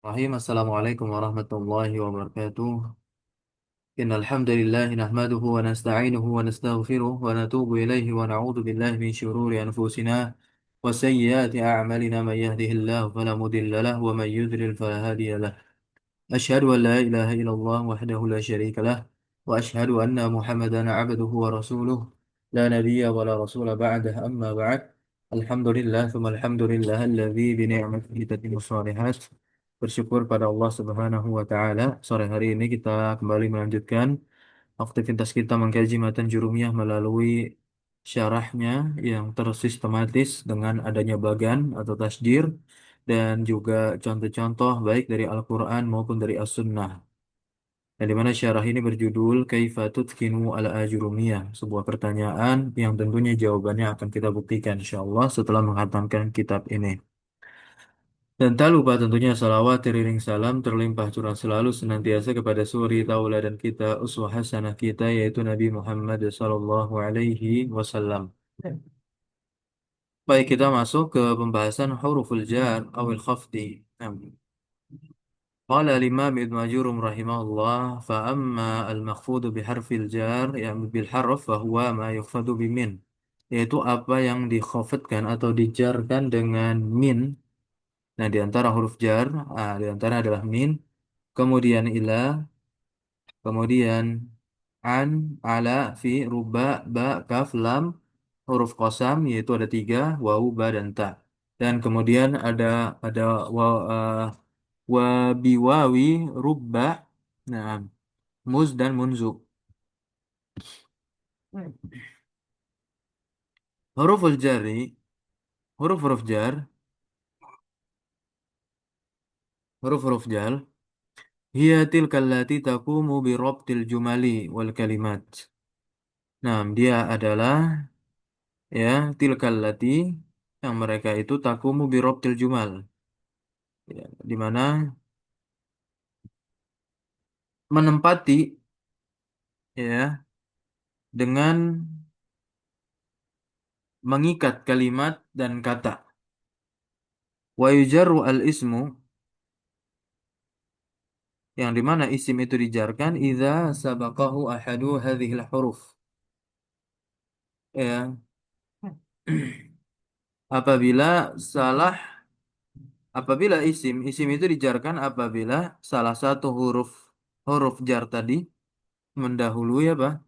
Assalamualaikum warahmatullahi wabarakatuh. Innal hamdalillah nahmaduhu wa nasta'inuhu wa nastaghfiruh wa natubu ilaihi wa na'udzu billahi min shururi anfusina wa sayyiati a'malina man yahdihillahu fala mudilla lahu wa man yudlil fala hadiya lahu. أشهد أن لا إله إلا الله وحده لا شريك له وأشهد أن محمدا عبده ورسوله لا نبي ولا رسول بعده أما بعد الحمد لله ثم الحمد لله الذي بنعمته تتم الصالحات. Bersyukur pada Allah Subhanahu wa taala. Sore hari ini kita kembali melanjutkan aktivitas kita mengkaji matan Jurumiyah melalui syarahnya yang tersistematis dengan adanya bagan atau tasjir dan juga contoh-contoh baik dari Al-Quran maupun dari As-Sunnah. Dan di mana syarah ini berjudul Kaifa Tutkinu al-Ajurumiyah, sebuah pertanyaan yang tentunya jawabannya akan kita buktikan insyaallah setelah menghatamkan kitab ini. Dan tak lupa tentunya salawat teriring salam terlimpah curah selalu senantiasa kepada suri tauladan kita, uswah hasanah kita yaitu Nabi Muhammad sallallahu alaihi wasallam. Baik, kita masuk ke pembahasan huruful jar awil khafdi. Nah, qala al-imam Ibnu Majurum rahimahullah fa amma al-makhfudu biharfil jar yang bil harf fa huwa ma yukhfadu bimin, yaitu apa yang dikhafadkan atau dijarkan dengan min. Nah, di antara huruf jar, di antara adalah min, kemudian ila, kemudian an, ala, fi, ruba, ba, kaf, lam, huruf qasam yaitu ada tiga, wawu, ba, dan ta. Dan kemudian ada wa, wa biwawi, rubba, nah, muz dan munzu. Huruful jari, huruf-huruf jar, huruf-huruf jar, hiya tilkallati taqumu bi rabtil jumali wal kalimat. Nah, dia adalah ya tilkallati yang mereka itu takumu birobtil jumal, ya, di mana menempati ya dengan mengikat kalimat dan kata. Wa yujarru al ismu, yang di mana isim itu dijarkan idza sabaqahu ahadu hadhil huruf, ya. apabila salah Apabila isim itu dijarkan apabila salah satu huruf huruf jar tadi mendahului apa?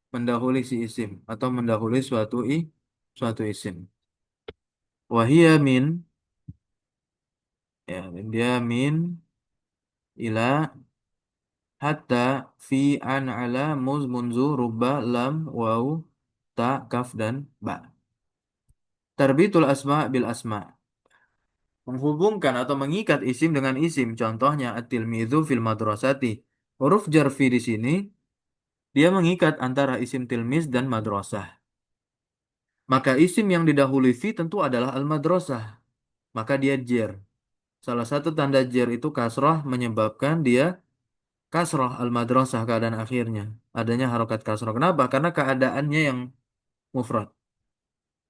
Mendahului si isim atau mendahului suatu isim. Wahia min, ya, dan dia min ila hatta fi an ala muz munzu ruba lam waw ta kaf dan ba. Tarbitul asma bil asma, menghubungkan atau mengikat isim dengan isim. Contohnya at-tilmidzu fil madrasati. Huruf jar fi di sini dia mengikat antara isim tilmiz dan madrasah. Maka isim yang didahului fi tentu adalah al-madrasah. Maka dia jer. Salah satu tanda jer itu kasroh menyebabkan dia kasroh al-madrasah keadaan akhirnya. Adanya harokat kasroh. Kenapa? Karena keadaannya yang mufrad.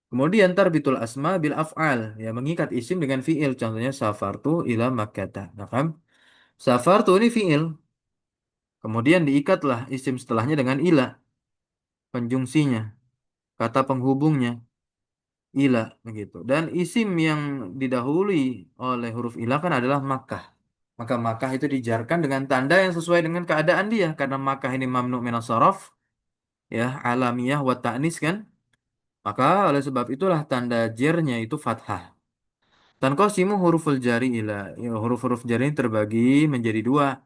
Kemudian tarbitul asma bil af'al. Ya, mengikat isim dengan fi'il. Contohnya safartu ila makkata. Nah, kan? Safartu ini fi'il. Kemudian diikatlah isim setelahnya dengan ila. Penjungsinya. Kata penghubungnya. Ila. Begitu. Dan isim yang didahului oleh huruf ila kan adalah Makkah. Maka Makkah itu dijarkan dengan tanda yang sesuai dengan keadaan dia. Karena Makkah ini mamnu minas saraf, ya, alamiyah wa ta'nis kan. Maka oleh sebab itulah tanda jernya itu fathah. Tanqasimu huruful jari ila. Ya, huruf-huruf jari ini terbagi menjadi dua.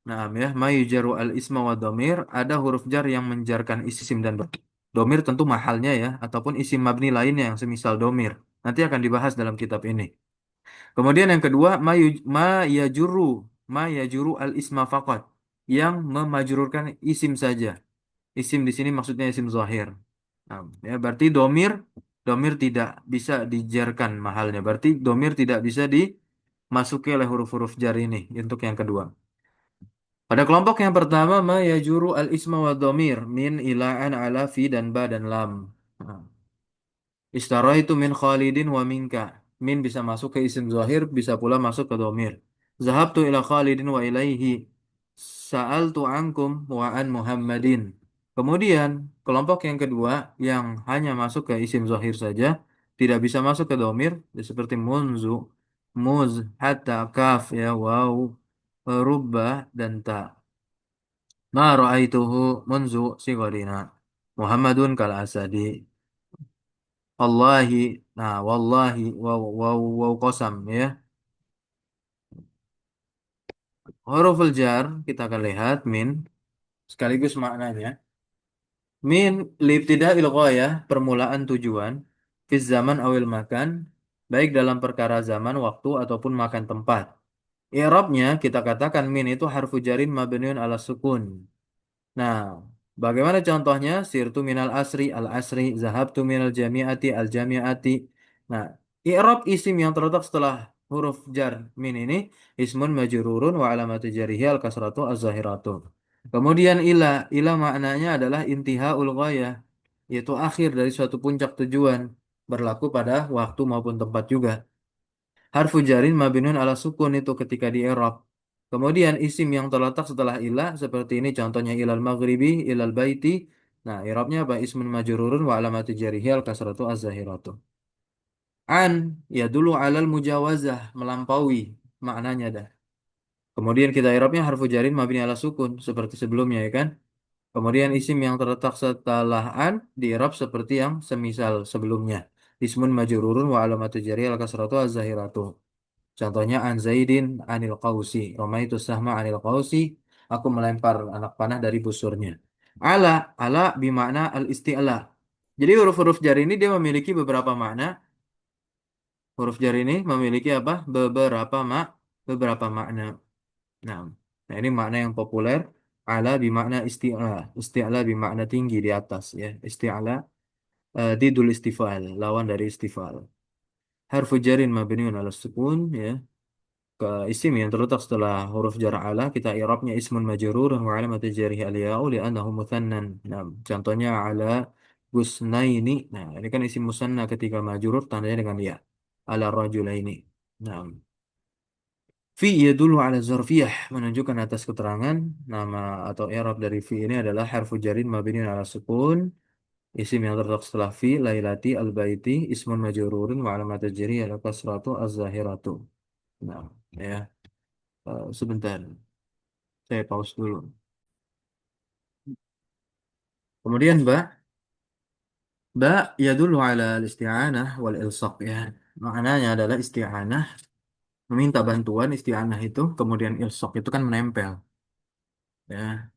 Nah, ya, ma yujaru al isma wa domir. Ada huruf jar yang menjarkan isim dan domir tentu mahalnya ya. Ataupun isim mabni lainnya yang semisal domir. Nanti akan dibahas dalam kitab ini. Kemudian yang kedua, yajuru. Ma yajuru al isma faqat. Yang memajrurkan isim saja. Isim di sini maksudnya isim zahir. Nah, ya, berarti domir tidak bisa dijarkan mahalnya. Berarti domir tidak bisa dimasuki oleh huruf-huruf jar ini untuk yang kedua. Pada kelompok yang pertama, ma yajuru al isma wa domir min ilaan ala fi dan ba dan lam. Nah, Istaraitu min Khalidin wa minka. Min bisa masuk ke isim zahir, bisa pula masuk ke domir. Zahabtu ila Khalidin wa ilaihi. Sa'altu ankum wa an Muhammadin. Kemudian, kelompok yang kedua yang hanya masuk ke isim zahir saja, tidak bisa masuk ke domir, ya seperti munzu, muz, hatta, kaf, ya, waw, rubba, dan ta. Ma ra'aituhu munzu sigharina. Muhammadun kal asadi. Wallahi, nah, wallahi, waw qasam, ya. Huruful jar, kita akan lihat min, sekaligus maknanya. Min libtida'il ghayah, permulaan tujuan, fi zaman awil makan, baik dalam perkara zaman, waktu, ataupun makan tempat. I'rabnya kita katakan min itu harfu jarin mabniun ala sukun. Nah, bagaimana contohnya? Sirtu minal asri al asri, zahabtu minal jami'ati al jami'ati. Nah, i'rab isim yang terletak setelah huruf jar min ini ismun majrurun wa alamatu jarihi al kasratu az zahiratu. Kemudian ila maknanya adalah intihaul ghayah, yaitu akhir dari suatu puncak tujuan, berlaku pada waktu maupun tempat juga. Harfu jarin mabniun ala sukun itu ketika di i'rab. Kemudian isim yang terletak setelah ilah seperti ini contohnya ilal maghribi, ilal baiti. Nah, i'rabnya apa? Ismun majrurun wa alamati jarihi al kasratu az-zahiratu. An ya dulu alal mujawazah, melampaui maknanya dah. Kemudian kita i'rabnya harfu jarin mabni ala sukun seperti sebelumnya ya kan? Kemudian isim yang terletak setelah an di i'rab seperti yang semisal sebelumnya. Ismun majrurun wa alamatu jarihi al kasratu az-zahiratu. Contohnya an Zaidin anil qausi. Romaitu sahma anil qausi. Aku melempar anak panah dari busurnya. Ala, ala bimakna al-isti'la. Jadi huruf-huruf jar ini dia memiliki beberapa makna. Huruf jar ini memiliki apa? Beberapa makna. Nah, nah ini makna yang populer. Ala bimakna isti'la. Isti'la bimakna tinggi di atas ya. Isti'la didul istifal, lawan dari istifal. Harfu jarin mabniun ala sukun ya. Ke isim yang terletak setelah huruf jar ala kita i'rabnya ismun majrur wa alamatu jarhi al-ya'u li'annahu muthannan. Nah, contohnya ala gusnaini. Nah, ini kan isim musanna ketika majrur tandanya dengan ya. Ala rajulaini. Nah, fi yadullu ala zarfiyah menunjukkan atas keterangan nama atau i'rab dari fi ini adalah harfu jarin mabniun ala sukun. Isim yang terletak setelah fi lailati al-baiti ismun majrurun wa alamatu jarhi al-kasratu az-zahiratu. Nah, ya. Sebentar. Saya pause dulu. Kemudian ya dulu ala isti'anah wal ilsaq ya. Maknanya adalah isti'anah, meminta bantuan isti'anah itu, kemudian ilsaq itu kan menempel. Ya.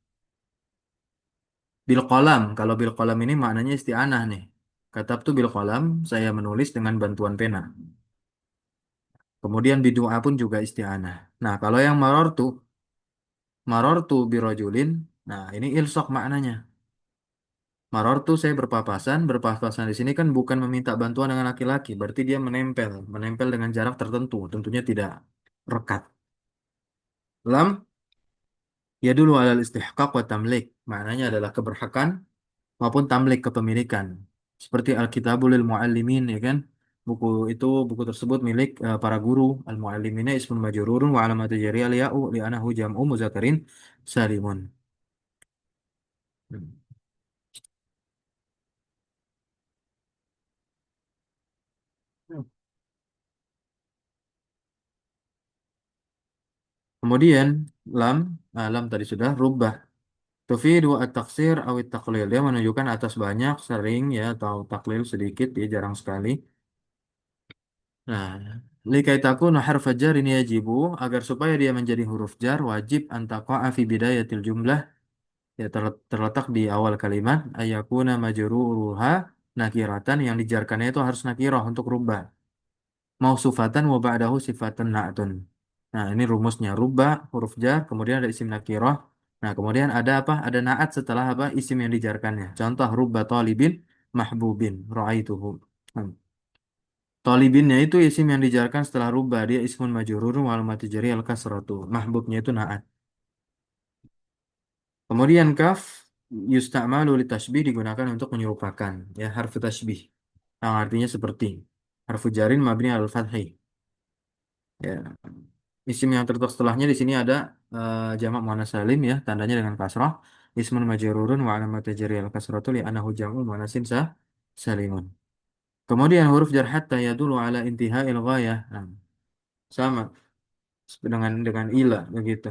Bil qalam, kalau bil qalam ini maknanya isti'anah nih. Katabtu bil qalam, saya menulis dengan bantuan pena. Kemudian bidu'a pun juga isti'anah. Nah, kalau yang marortu birojulin, nah ini ilsaq maknanya. Marortu saya berpapasan di sini kan bukan meminta bantuan dengan laki-laki, berarti dia menempel dengan jarak tertentu, tentunya tidak rekat. Lam ya dulu alal istihqaq wa tamlik, maknanya adalah keberhakan maupun tamlik kepemilikan. Seperti Al-Kitabul lil Muallimin ya kan? Buku tersebut milik para guru. Al-Muallimina ismun majrurun wa alamatu jarri al-ya'u li'anahu jam'u muzakarin salimun. Hmm. Kemudian lam, lam tadi sudah rubah. Tufidu at-taksir awit taklil. Dia menunjukkan atas banyak, sering ya, atau taklil sedikit, dia jarang sekali. Nah, likai takuna harfa jar ini yajibu, agar supaya dia menjadi huruf jar, wajib antaqa'a fi bidayatil jumlah, ya terletak di awal kalimat, ayakuna majruruha nakiratan, yang dijarkannya itu harus nakirah untuk rubah. Mausufatan wa ba'dahu sifatan na'tun. Nah, ini rumusnya. Rubah, huruf jar, kemudian ada isim nakirah. Nah, kemudian ada apa? Ada naat setelah apa? Isim yang dijarkannya. Contoh, rubba talibin mahbubin. Ra'aituhu. Hmm. Talibinnya itu isim yang dijarkan setelah rubah. Dia ismun majururun wal matijari al kasratu. Mahbubnya itu naat. Kemudian kaf yusta'malu li tasbih, digunakan untuk menyerupakan. Ya, harfu tasbih. Yang artinya seperti. Harfu jarin mabni al fathi. Ya. Isim yang terletak setelahnya di sini ada jamak muannas salim ya, tandanya dengan kasrah. Ismun majrurun wa alamat jariyal kasratu li anahu jam'u muannasin salimun. Kemudian huruf jar hatta yadullu ala intihail ghayah. Nah, sama dengan ila begitu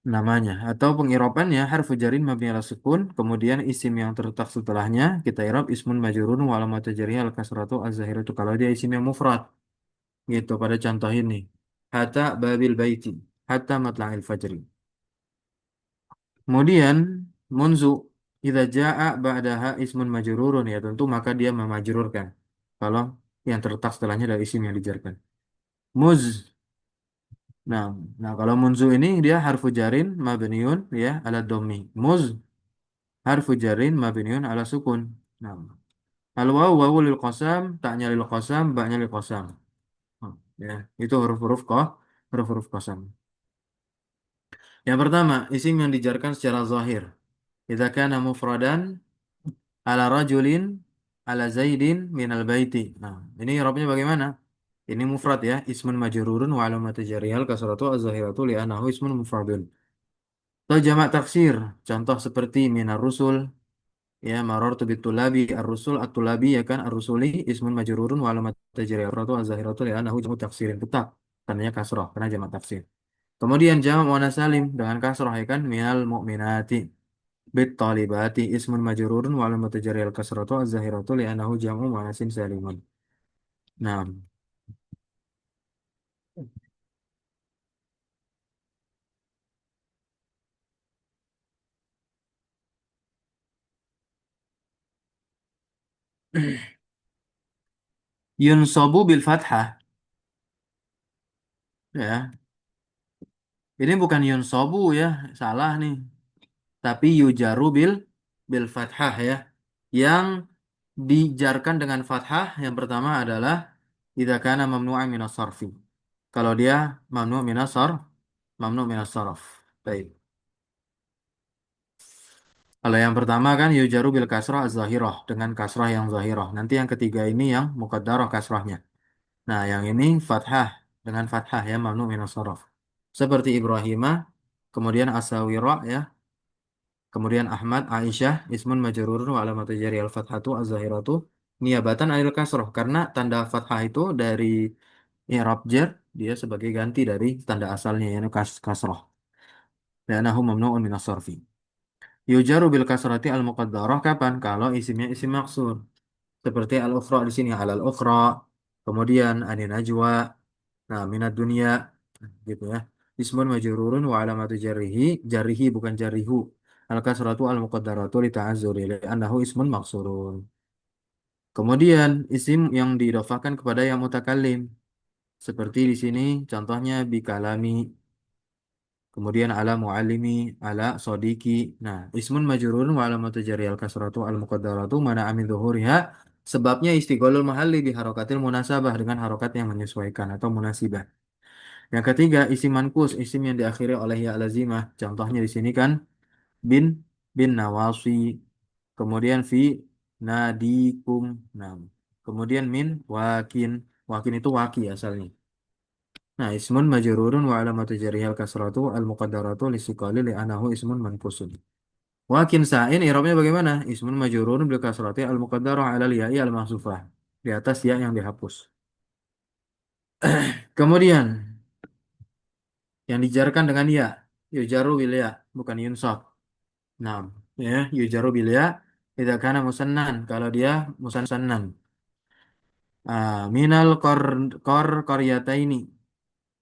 namanya atau pengirobannya harfu jarin mabni ala sukun kemudian isim yang terletak setelahnya kita irab ismun majrurun wa alamat jariyal al kasratu az-zahiratu kalau dia isim yang mufrad gitu pada contoh ini hatta babil baiti hatta matla'il fajri. Kemudian munzu idza jaa ba'daha ismun majrurun ya tentu maka dia memajrurkan. Kalau yang terletak setelahnya dari isim yang dijarkan. Muz. Nah, kalau munzu ini dia harfu jarin mabniun ya ala dhammi. Muz harfu jarin mabniun ala sukun. Nah, al wawu wawu lil qasam, ta'nya lil qasam, ba'nya lil qasam. Hmm, ya, itu huruf-huruf huruf-huruf qasam. Yang pertama, isim yang dijarkan secara zahir. Idza kana mufradan ala rajulin ala zaidin minal baiti. Nah, ini i'rabnya bagaimana? Ini mufrad ya, ismun majrurun wa alamatu jarihal kasratu az-zahiratu li'annahu ismun mufradun. Atau jamak taksir, contoh seperti minar rusul ya marartu bitulabi ar-rusul at-tulabi ya kan ar-rusuli ismun majrurun wa alamatu jarihal kasratu az-zahiratu li'annahu jamu taksirin tetap tandanya kasrah karena jamak taksir. Kemudian jamak muannas salim dengan kasrah ya kan minal mu'minati. Bit talibati ismun majrurun wa alamatu jarril kasratu az-zahiratu li'annahu jam'u muannatsin salimun. Nah, yunsabu bil fathah ya. Ini bukan yunsabu ya, salah nih. Tapi yujaru bil fathah ya. Yang dijarkan dengan fathah yang pertama adalah idza kana mamnu'an minas sarfi. Kalau dia mamnu' minas sarf. Baik. Kalau yang pertama kan yujaru bil kasrah az-zahirah dengan kasrah yang zahirah. Nanti yang ketiga ini yang muqaddarah kasrahnya. Nah, yang ini fathah dengan fathah ya mamnu minas sharaf. Seperti Ibrahimah, kemudian Asawira ya, kemudian Ahmad, Aisyah, ismun majrurun wa alamatu jari al-fathatu az-zahiratu niyabatan anil kasrah karena tanda fathah itu dari i'rab jar dia sebagai ganti dari tanda asalnya yaitu kasrah. Li'annahu mamnu'un minas sarfi. Yujaru bil kasrati al-muqaddarah kapan? Kalau isimnya isim maksur. Seperti al-ukhra di sini al-ukhra, kemudian anin najwa, nah minat dunia gitu ya. Ismun majrurun wa alamatu jarrihi bukan jarrihu. Al-kasratu al-muqaddaratu li ta'azzuri li'annahu ismun maksurun. Kemudian isim yang diidhafahkan kepada yang mutakallim. Seperti di sini contohnya bikalami, kemudian ala muallimi, ala sodiki. Nah, ismun majrurun wa alamatu jarri al kasratu al muqaddaratu mana amin zuhuriha. Sebabnya istigholul mahalli bi harokatil munasabah dengan harokat yang menyesuaikan atau munasibah. Yang ketiga, isim mankus, isim yang diakhiri oleh ya lazimah. Contohnya di sini kan bin nawasi. Kemudian fi nadikum. Nah, kemudian min wakin. Wakin itu waki asalnya. Nah, ismun majrurun wa alamatu jarihal kasratu al muqaddaratu lisiqali li'anahu ismun mankusun. Wakin sa'in i'rabnya bagaimana? Ismun majrurun bil kasrati al muqaddarah ala ya'i al mahsufah. Di atas ya yang dihapus. Kemudian yang dijarkan dengan ya, yujaru bil ya, bukan yunsab. Nah, ya, yujaru bil ya idza kana musannan kalau dia musannan. Minal qaryataini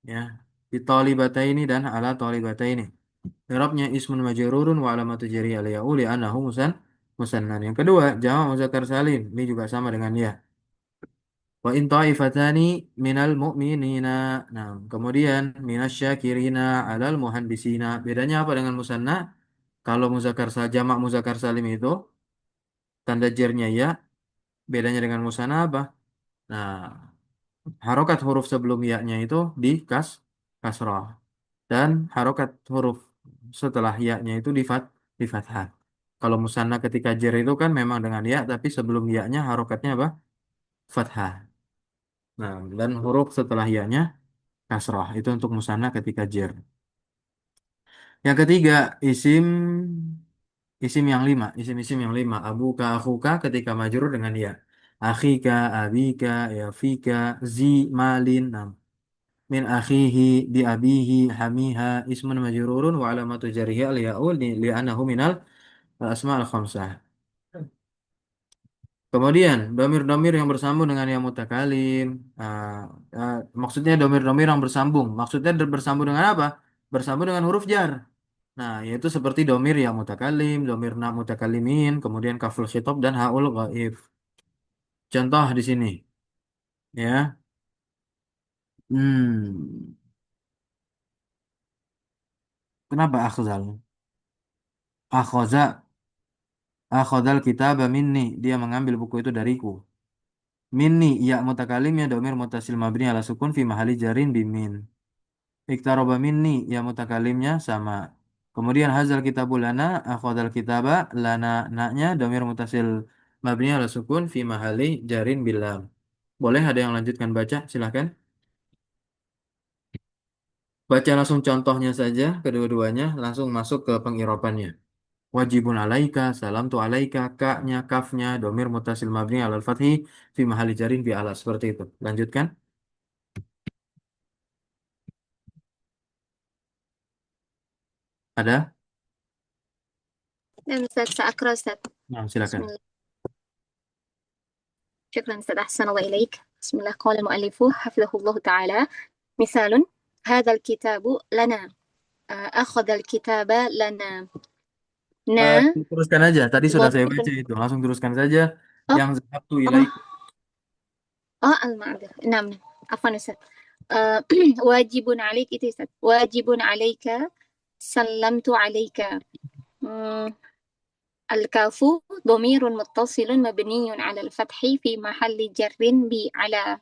ya. Di talibataini dan ala talibataini. I'rabnya ismun majrurun wa alamatu jari alaihi uli anahu musannan. Yang kedua, jamak muzakkar salim. Ini juga sama dengan ya. Wa in ta'ifatani minal mu'minina. Nah, kemudian minasyakirina alal muhandisina. Bedanya apa dengan musanna? Kalau jamak muzakkar salim itu tanda jernya ya, bedanya dengan musanna apa? Nah, harokat huruf sebelum ya-nya itu di kasrah dan harokat huruf setelah ya-nya itu di fathah. Kalau musanna ketika jer itu kan memang dengan ya, tapi sebelum ya-nya harokatnya apa? Fathah. Nah, dan huruf setelah ya-nya kasroh. Itu untuk musanna ketika jar. Yang ketiga, isim isim yang lima, isim-isim yang lima. Abuka, akhuka ketika majrur dengan ya. Akhika, abika, ya fika, zi, malin. Nah, min akhihi, di abihi, hamiha, ismun majrurun wa alamatu jarihi al-ya'ul li'anahu minal asma al-khamsah. Kemudian, domir-domir yang bersambung dengan yang mutakalim. ah, maksudnya domir-domir yang bersambung. Maksudnya bersambung dengan apa? Bersambung dengan huruf jar. Nah, yaitu seperti domir yang mutakalim, domir na mutakalimin, kemudian kaful khitab dan haul ghaib. Contoh di sini, ya. Hmm, kenapa akhzal? Akhoza, akhozal kitab minni. Dia mengambil buku itu dariku. Minni, ya mutakalimnya domir mutasil mabni ala sukun fi mahali jarin bimin. Iktaroba minni, ya mutakalimnya sama. Kemudian hazal kitabu lana, akhozal kitaba lana na-nya domir mutasil mabni ala sukun fi mahali jarin bilam. Boleh ada yang lanjutkan baca? Silahkan. Baca langsung contohnya saja, kedua-duanya langsung masuk ke pengirapannya. Wajibun alaika, salam tu alaika, ka-nya, kafnya, domir mutasil mabni alal fathi, fi mahali jarin bi ala. Seperti itu. Lanjutkan. Ada? نعم أستاذ سأقرأ أستاذ. Nah, بسم silakan. الله. شكرا أستاذ، أحسن الله إليك. بسم الله. قال المؤلف حفظه الله تعالى: مثال: هذا الكتاب لنا. أخذ الكتاب لنا. Eh, نا teruskan aja. Tadi sudah saya ضمير. baca itu. Langsung teruskan saja. أه Yang zahabtu أه ilaikum. المعذرة، نعم نعم، عفوا أستاذ. آه، واجب عليك إيه أستاذ؟ واجب عليك، سلمت عليك. مم، الكاف ضمير متصل مبني على الفتح في محل جر على.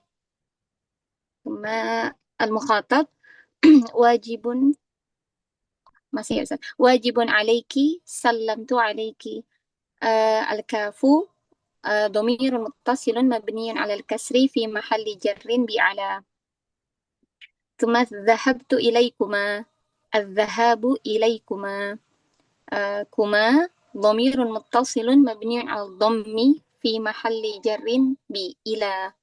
ثم المخاطب واجب، masih ya Ustaz. Wajibun alaiki, sallamtu alaiki. الكاف ضمير متصل مبني على الكسر في محل جر بعلى. ثم ذهبت إليكما، الذهاب إليكما. كما ضمير متصل مبني على الضم في محل جر بإلى.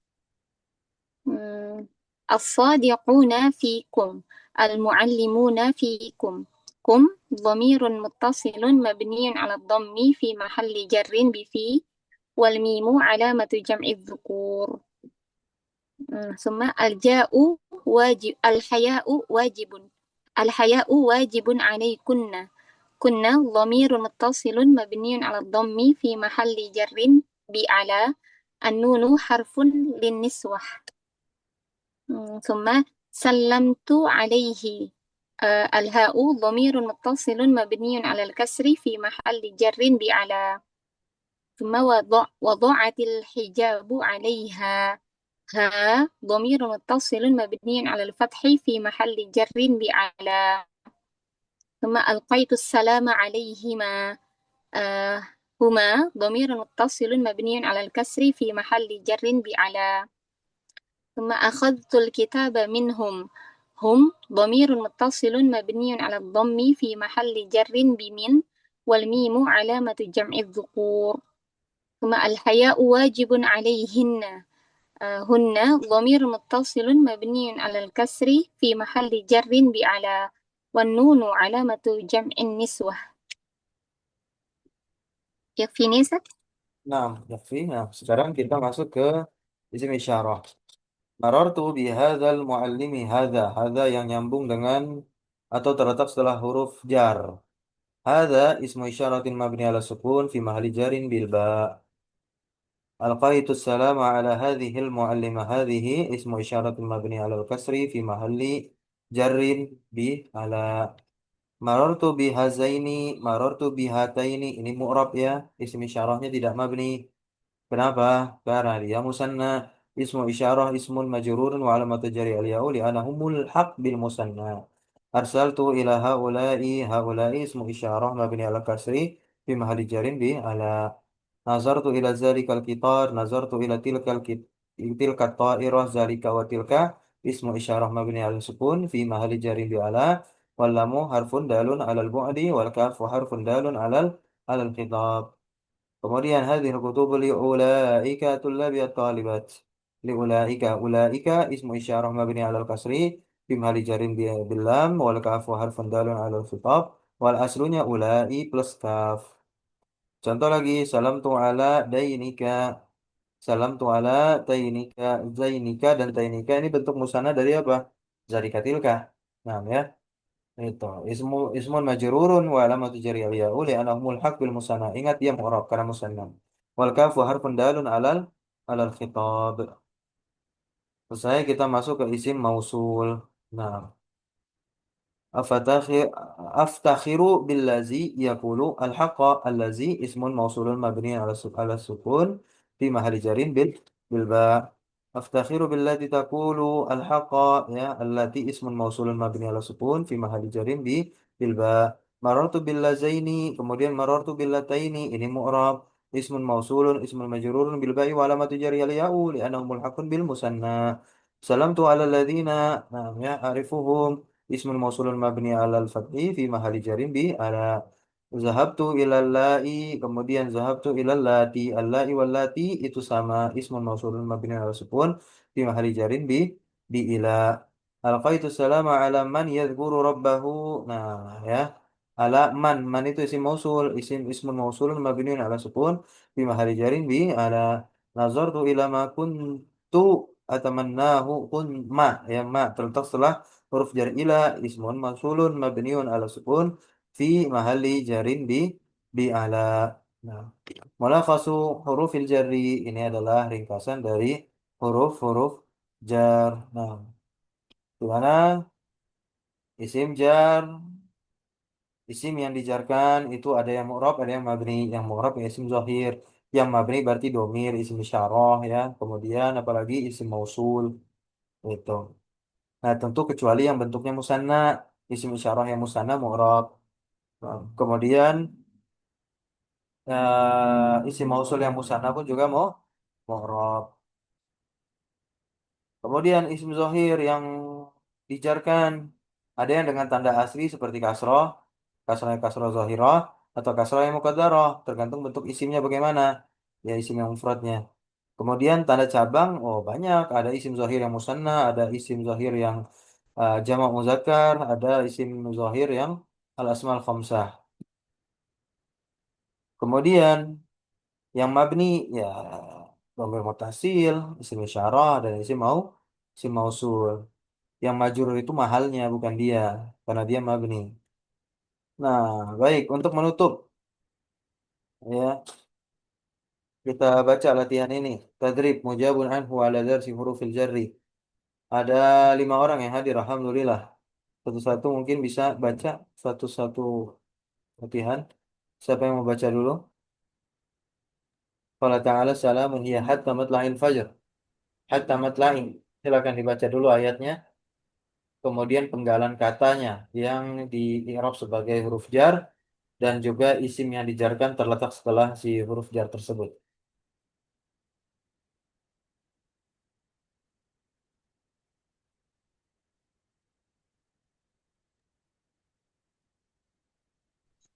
الصادقون فيكم، المعلمون فيكم. كم ضمير متصل مبني على الضم في محل جر بفي، والميم علامة جمع الذكور. ثم الجاء واجب، الحياء واجب. الحياء واجب عليكن. كنا ضمير متصل مبني على الضم في محل جر بأعلى. النون حرف للنسوة. ثم سلمت عليه. الهاء ضمير متصل مبني على الكسر في محل جر بأعلى. ثم وضعت الحجاب عليها. ها ضمير متصل مبني على الفتح في محل جر بأعلى. ثم ألقيت السلام عليهما. هما ضمير متصل مبني على الكسر في محل جر بأعلى. ثم أخذت الكتاب منهم. هم ضمير متصل مبني على الضم في محل جر بمن، والميم علامة جمع الذكور. ثم الحياء واجب عليهن. هن ضمير متصل مبني على الكسر في محل جر بأعلى، والنون علامة جمع النسوة. يكفيني ست؟ Nah, yakfi. Nah, sekarang kita masuk ke isim isyarah. Marartu bihadzal muallimi hadza. Hadza yang nyambung dengan atau terletak setelah huruf jar. Hadza ismu isyaratin mabni ala sukun fi mahali jarin bil ba. ألقيت السلام على هذه المعلمة. هذه اسم إشارة مبني على الكسر في محل جر على. مررت بهذين، مررت بهاتين. Ini mu'rab ya, isim isyarahnya tidak mabni. Kenapa? Karena dia musanna. Ismu isyarah ismun majrurun wa alamatu jari al-ya'u li'annahu mulhaq bil musanna. Arsaltu ila haula'i. Haula'i ismu isyarah mabni ala kasri fi mahalli jarin bi ala. Nazartu ila zalikal kitar. Nazartu ila tilkal ta'irah zalika wa tilka ismu isyarah mabni al sukun fi mahalli jarin bi ala wal lamu harfun dalun alal bu'di wal kafu harfun dalun alal khitab. Kemudian hadhil kutub li ulaika tullabiyat talibat. Li ulaika ismu isyarah mabni alal kasri fi mahalli jarin bil lam wal kafu harfun dalun alal khitab wal aslunya ulai plus kaf. Contoh lagi, salam tu ala dainika. Salam tu ala tainika, zainika dan tainika ini bentuk musanna dari apa? Zarikatilka. Nah, ya. Itu ismun majrurun wa alamatu jari al-ya'u li'annahu mulhaq bil musanna. Ingat dia mu'rab karena musanna. Wal kafu harfun dalun alal khitab. Selesai kita masuk ke isim mausul. Nah, أفتخر أفتخر بالذي يقول الحق الذي اسم موصول مبني على السكون في محل جر بالباء. أفتخر بالذي تقول الحق يا التي اسم موصول مبني على السكون في محل جر بالباء. مررت باللذين kemudian مررت باللتين ini mu'rab اسم موصول اسم مجرور بالباء وعلامة جره الياء لأنه ملحق بالمثنى. سلمت على الذين نعم ya أعرفهم اسم الموصول المبني على الفتح في محل جر على. Zahabtu ilal la'i kemudian zahabtu ilal lati al-la'i wal lati itu sama ismun mausulun mabni ala sukun fi mahalli jarin bi ila. Alqaitu salama ala man yadhkuru rabbahu. Nah, ya. Ala man itu isim mausul, ismun mausulun mabniun ala sukun fi mahalli jarin bi ala. Nazartu ila ma kuntu atamannahu kun ma ya ma terletak setelah huruf jar ila ismun mausulun mabniun ala sukun fi mahalli jarin bi ala. Nah, mulakhasu hurufil jarri ini adalah ringkasan dari huruf-huruf jar. Nah, di mana isim jar, isim yang dijarkan itu ada yang mu'rab, ada yang mabni. Yang mu'rab ya isim zahir, yang mabni berarti domir, isim isyarah ya. Kemudian apalagi isim mausul itu. Nah, tentu kecuali yang bentuknya musanna, isim isyarah yang musanna mu'rab. Nah, kemudian isim mausul yang musanna pun juga mau mu'rab. Kemudian isim zohir yang dijarkan ada yang dengan tanda asli seperti kasroh, kasroh zohiroh atau kasroh yang muqaddarah, tergantung bentuk isimnya bagaimana. Ya isim yang mufradnya. Kemudian tanda cabang, oh banyak. Ada isim zohir yang musanna, ada isim zohir yang jamak muzakkar, ada isim zohir yang al asmal khamsah. Kemudian yang mabni ya dhamir mutasil, isim isyarah dan isim mausul. Yang majrur itu mahalnya bukan dia karena dia mabni. Nah, baik untuk menutup ya kita baca latihan ini. Tadrib mujabun anhu ala darsi hurufil jarri. Ada 5 orang yang hadir, alhamdulillah. Satu-satu mungkin bisa baca satu-satu latihan. Siapa yang mau baca dulu? Qala ta'ala salamun hiya hatta matla'il fajr. Hatta matla'in. Silakan dibaca dulu ayatnya. Kemudian penggalan katanya yang di i'rab sebagai huruf jar dan juga isim yang dijarkan terletak setelah si huruf jar tersebut.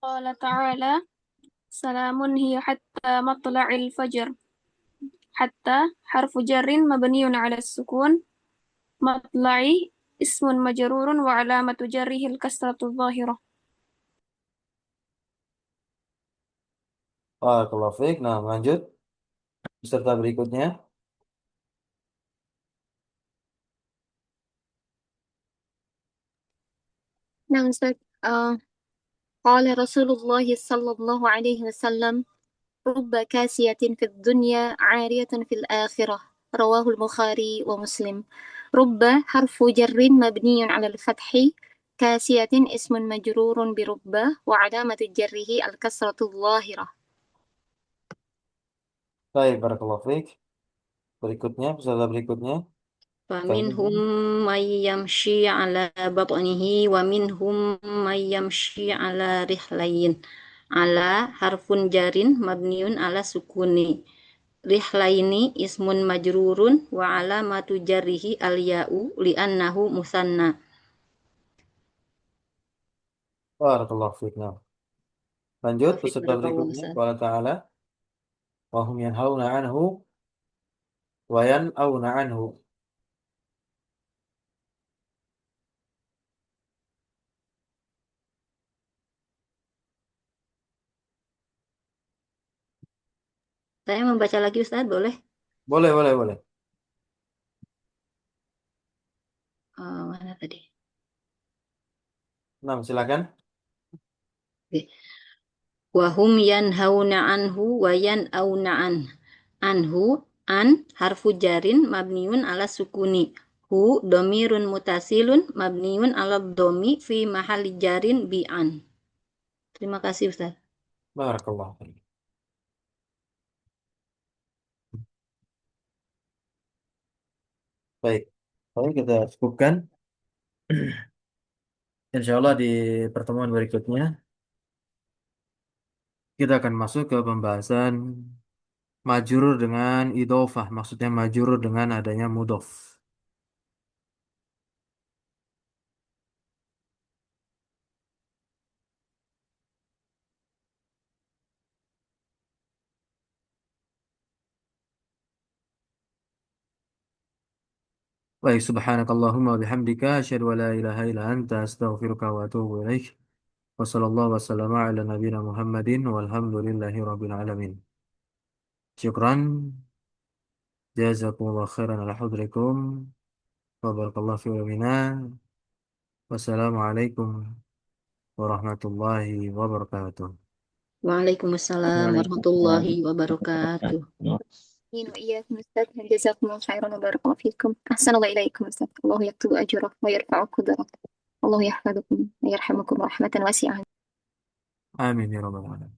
قال تعالى سلام هي حتى مطلع الفجر. حتى حرف جر مبني على السكون. مطلع اسم مجرور وعلامة جره الكسرة الظاهرة. Barakallahu fiik. Nah, lanjut peserta berikutnya. Nah, Ustaz, قال رسول الله صلى الله عليه وسلم رب كاسية في الدنيا عارية في الآخرة. رواه البخاري ومسلم. رب حرف جر مبني على الفتح. كاسية اسم مجرور برب وعلامة جره الكسرة الظاهرة. Baik, barakallahu fiik. Berikutnya, peserta berikutnya. فمنهم Kalian. من يمشي على بطنه ومنهم من يمشي على رحلين على حرف جر مبني على سكون rihlaini ismun majrurun wa alamatu jarrihi al-ya'u li'annahu musanna. Barakallahu fiik. Nah, lanjut Wafik peserta barakallahu berikutnya. Ustaz. Qala ta'ala wa hum yanhauna anhu wa yan'auna anhu. Saya membaca lagi Ustaz, boleh? Boleh, boleh, boleh. Mana tadi? Nah, silakan. Oke. Wahum yanhauna anhu wa yan'auna anhu an harfu jarin mabniun ala sukuni. Hu domirun mutasilun mabniun ala domi fi mahali jarin bi an. Terima kasih Ustaz. Barakallahu fiik. Baik. Baik, kita cukupkan. Insya Allah di pertemuan berikutnya kita akan masuk ke pembahasan majrur dengan idhofah. Maksudnya majrur dengan adanya mudhof. Baik, subhanakallahumma wa bihamdika asyhadu an la ilaha illa anta astaghfiruka wa atubu ilaik. Wa sallallahu wa sallama ala nabiyyina Muhammadin walhamdulillahi rabbil alamin. Syukran. Jazakumullah khairan ala hudrikum. Wa barakallahu fi ulamina. Wassalamualaikum warahmatullahi wabarakatuh. Waalaikumsalam warahmatullahi wabarakatuh. وإياكم أستاذ جزاكم الله خيرا وبارك الله فيكم أحسن الله إليكم أستاذ الله يكتب أجره ويرفع قدره الله يحفظكم ويرحمكم رحمة واسعة Amin ya rabbal alamin.